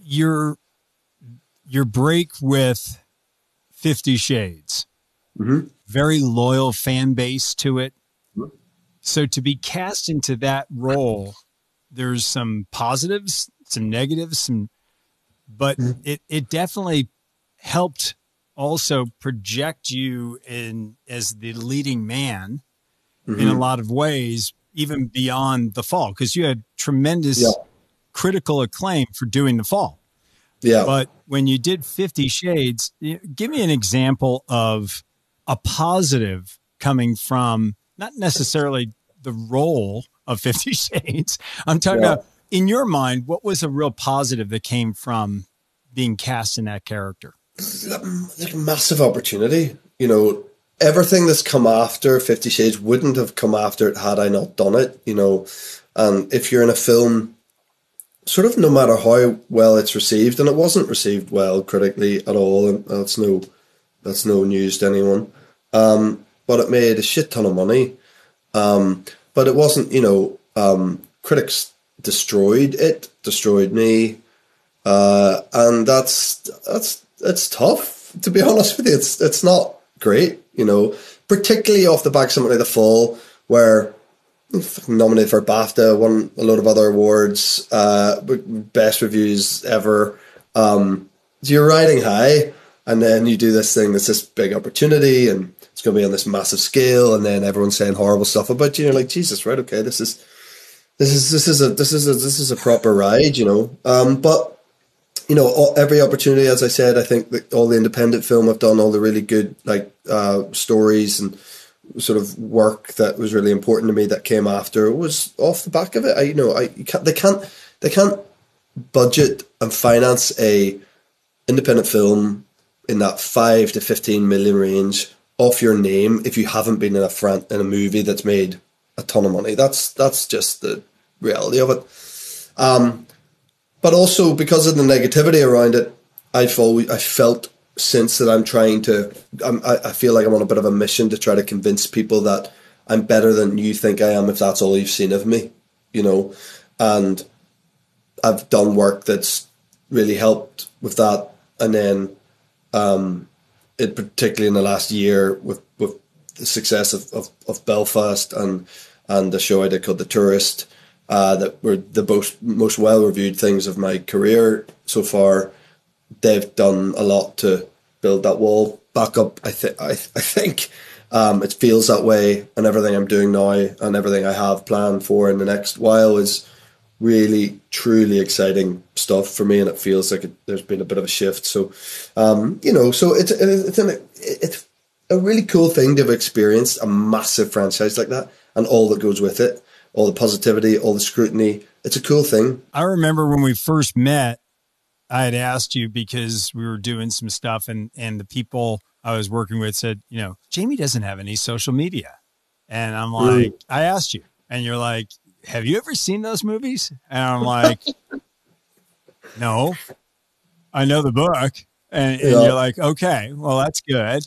your break with 50 Shades, very loyal fan base to it. So to be cast into that role, there's some positives, some negatives, but it definitely helped also project you as the leading man in a lot of ways, even beyond The Fall, because you had tremendous critical acclaim for doing The Fall. Yeah. But when you did 50 Shades, give me an example of a positive coming from not necessarily the role of 50 Shades. I'm talking about, in your mind, what was a real positive that came from being cast in that character? Like a massive opportunity. You know, everything that's come after 50 Shades wouldn't have come after it had I not done it, you know. And if you're in a film, sort of no matter how well it's received, and it wasn't received well critically at all, and that's no news to anyone. But it made a shit ton of money. But it wasn't, you know, critics destroyed me. And it's tough, to be honest with you. It's not great, you know, particularly off the back of something like The Fall, where nominated for BAFTA, won a load of other awards, best reviews ever. So you're riding high, and then you do this thing that's this big opportunity, and it's going to be on this massive scale, and then everyone's saying horrible stuff about you. You're like, Jesus, right? Okay, this is a proper ride, you know. But you know, every opportunity, as I said, I think that all the independent film I've done, all the really good stories and sort of work that was really important to me that came after was off the back of it. They can't budget and finance a independent film in that 5 to 15 million range off your name if you haven't been in a movie that's made a ton of money. That's just the reality of it. But also because of the negativity around it, I felt since that I feel like I'm on a bit of a mission to try to convince people that I'm better than you think I am if that's all you've seen of me, you know. And I've done work that's really helped with that. And then particularly in the last year with the success of Belfast and the show I did called The Tourist, that were the most well-reviewed things of my career so far. They've done a lot to build that wall back up. I think it feels that way, and everything I'm doing now and everything I have planned for in the next while is really, truly exciting stuff for me, and it feels like there's been a bit of a shift. So, you know, so it's a really cool thing to have experienced a massive franchise like that and all that goes with it, all the positivity, all the scrutiny. It's a cool thing. I remember when we first met, I had asked you because we were doing some stuff and the people I was working with said, you know, Jamie doesn't have any social media. And I'm like, I asked you, and you're like, have you ever seen those movies? And I'm like, no, I know the book. And you're like, okay, well, that's good.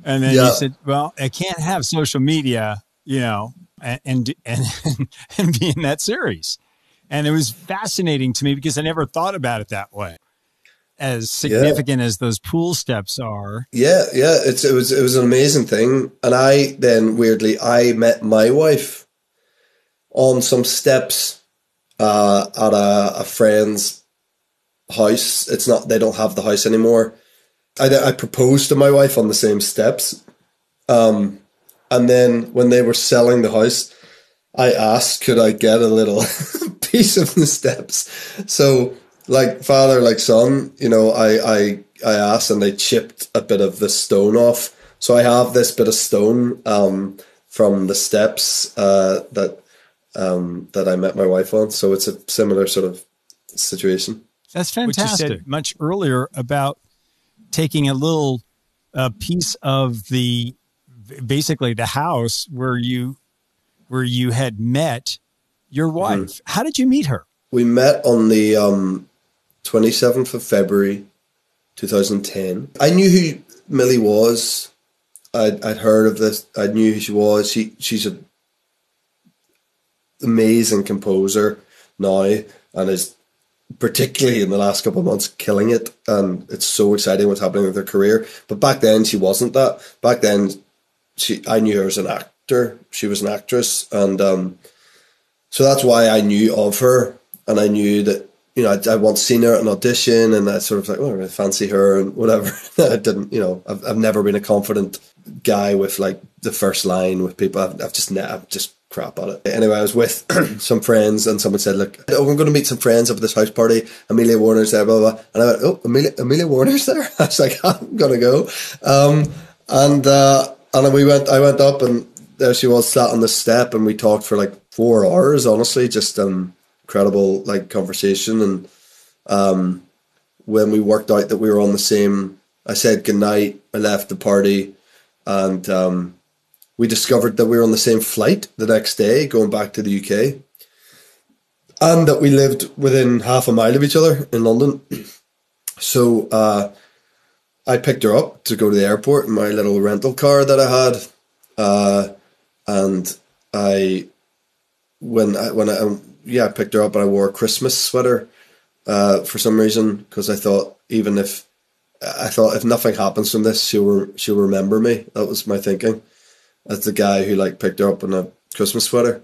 And then you said, well, I can't have social media, you know, and be in that series. And it was fascinating to me because I never thought about it that way. As significant as those pool steps are. Yeah. It was an amazing thing. And I met my wife on some steps at a friend's house. They don't have the house anymore. I proposed to my wife on the same steps. And then when they were selling the house, I asked, could I get a little piece of the steps? So like father, like son, you know, I asked, and they chipped a bit of the stone off. So I have this bit of stone from the steps that I met my wife on. So it's a similar sort of situation. That's fantastic. You said much earlier about taking a little piece of basically the house where you had met your wife. How did you meet her? We met on the 27th of February, 2010. I knew who Millie was. I'd heard of this. I knew who she was. She's an amazing composer now and is particularly in the last couple of months, killing it. And it's so exciting what's happening with her career. But back then she wasn't that. Back then I knew her as an actor. She was an actress. And so that's why I knew of her. And I knew that, you know, I'd once seen her at an audition, and I sort of like, oh, I fancy her and whatever. I didn't, you know, I've never been a confident guy with like the first line with people. I'm just crap at it. Anyway, I was with some friends, and someone said, look, oh, I'm going to meet some friends up at this house party. Amelia Warner's there, blah, blah, blah. And I went, oh, Amelia Warner's there? I was like, I'm going to go. And I went up, and there she was sat on the step, and we talked for like 4 hours, honestly, just incredible like conversation. And when we worked out that we were on the same, I said goodnight, I left the party, and we discovered that we were on the same flight the next day going back to the UK, and that we lived within half a mile of each other in London. So I picked her up to go to the airport in my little rental car that I had, and I picked her up, and I wore a Christmas sweater for some reason, because I thought if nothing happens from this, she'll remember me. That was my thinking, as the guy who like picked her up in a Christmas sweater.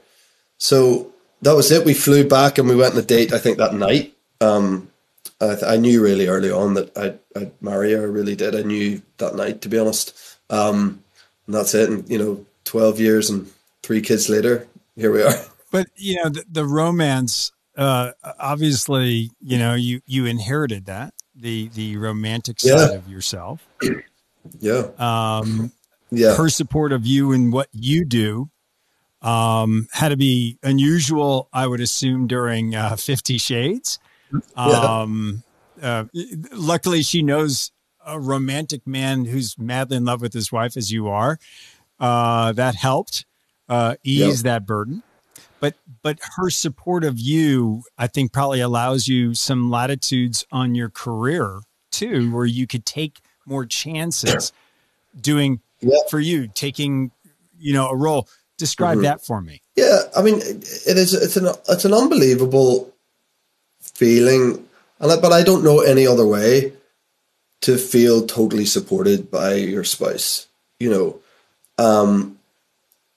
So that was it. We flew back, and we went on a date, I think, that night. I knew really early on that I'd marry her. I really did. I knew that night, to be honest. And that's it. And, you know, 12 years and 3 kids later, here we are. But, you know, the romance, obviously, you know, you inherited that, the romantic side of yourself. Yeah. Her support of you and what you do had to be unusual, I would assume, during 50 Shades. Luckily, she knows a romantic man who's madly in love with his wife, as you are. That helped ease that burden. But her support of you, I think, probably allows you some latitudes on your career too, where you could take more chances doing for you, taking, you know, a role. Describe that for me. Yeah, I mean, it's an unbelievable feeling, but I don't know any other way to feel totally supported by your spouse. You know,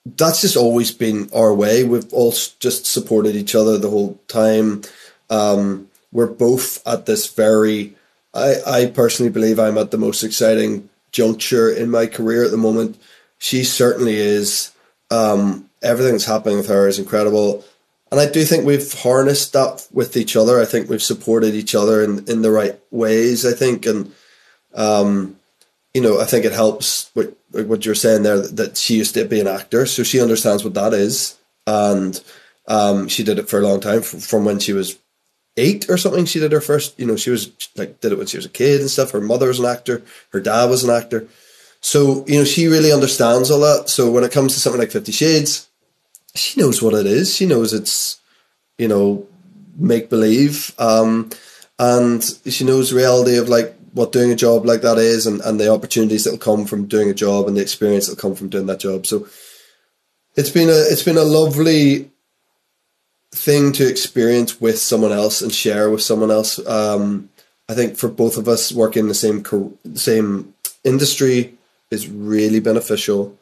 that's just always been our way. We've all just supported each other the whole time. We're both at this I personally believe I'm at the most exciting juncture in my career at the moment. She certainly is. Everything that's happening with her is incredible. And I do think we've harnessed that with each other. I think we've supported each other in the right ways, I think. And, you know, I think it helps with what you're saying there, that she used to be an actor, so she understands what that is. And she did it for a long time, from when she was 8 or something. She did her first, you know, she was like, did it when she was a kid and stuff. Her mother was an actor. Her dad was an actor. So, you know, she really understands all that. So when it comes to something like 50 Shades, she knows what it is. She knows it's, you know, make-believe. And she knows the reality of like what doing a job like that is, and the opportunities that will come from doing a job, and the experience that will come from doing that job. So it's been a lovely thing to experience with someone else and share with someone else. I think for both of us, working in the same industry is really beneficial.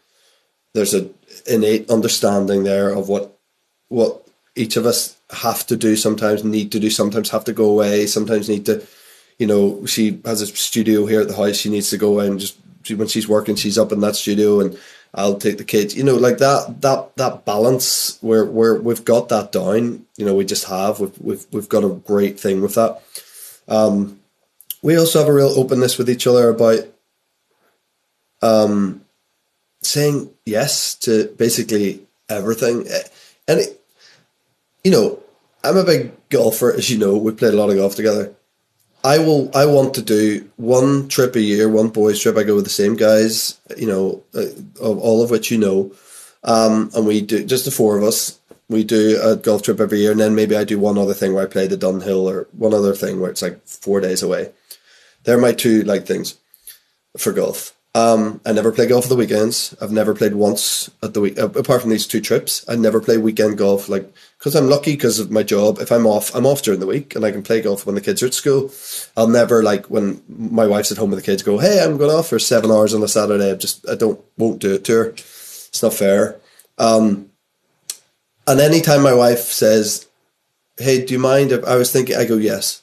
There's an innate understanding there of what each of us have to do, sometimes need to do, sometimes have to go away, sometimes need to, you know, she has a studio here at the house. She needs to go and when she's working, she's up in that studio, and I'll take the kids, you know, like that balance where we've got that down, you know, we've got a great thing with that. We also have a real openness with each other about, saying yes to basically everything. And you know, I'm a big golfer, as you know. We played a lot of golf together. I want to do one trip a year, one boys trip. I go with the same guys, you know, all of which you know. And we do, just the 4 of us, we do a golf trip every year. And then maybe I do one other thing where I play the Dunhill, or one other thing where it's like 4 days away. They're my 2 like things for golf. I never play golf at the weekends. I've never played once at the week, apart from these 2 trips. I never play weekend golf, like, because I'm lucky because of my job. If I'm off during the week, and I can play golf when the kids are at school. I'll never, like, when my wife's at home with the kids, go, hey, I'm going off for 7 hours on a Saturday. Won't do it to her. It's not fair. And anytime my wife says, hey, do you mind if I was thinking, I go, yes,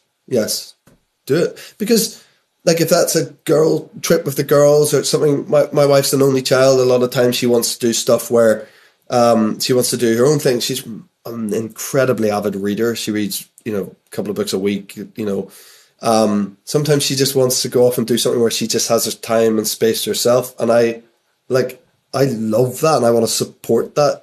do it. Because, like, if that's a girl trip with the girls or something, my wife's an only child. A lot of times she wants to do stuff where she wants to do her own thing. She's an incredibly avid reader. She reads, a couple of books a week, Sometimes she just wants to go off and do something where she just has her time and space to herself. And I love that, and I want to support that,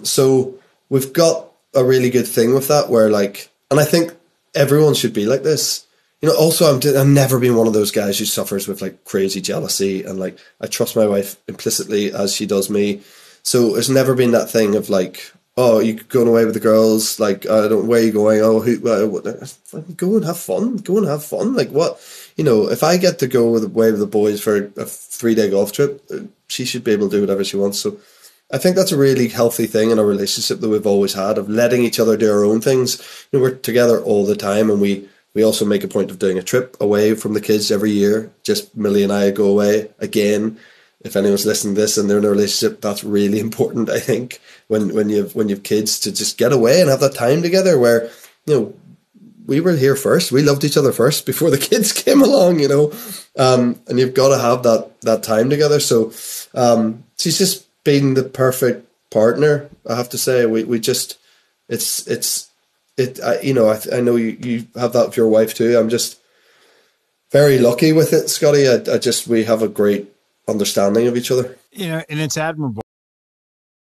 So we've got a really good thing with that where, like, and I think everyone should be like this. Also, I've never been one of those guys who suffers with, like, crazy jealousy, and, like, I trust my wife implicitly as she does me. So there's never been that thing of, like, oh, you going away with the girls? Like, where are you going? Oh, go and have fun. Go and have fun. Like, what? If I get to go away with the boys for a 3-day golf trip, she should be able to do whatever she wants. So I think that's a really healthy thing in a relationship that we've always had, of letting each other do our own things. We're together all the time, and we also make a point of doing a trip away from the kids every year. Just Millie and I go away again. If anyone's listening to this and they're in a relationship, that's really important, I think, when you have kids, to just get away and have that time together where, we were here first. We loved each other first before the kids came along, and you've got to have that time together. So she's just been the perfect partner, I have to say. I know you have that with your wife too. I'm just very lucky with it, Scotty. We have a great understanding of each other. And it's admirable.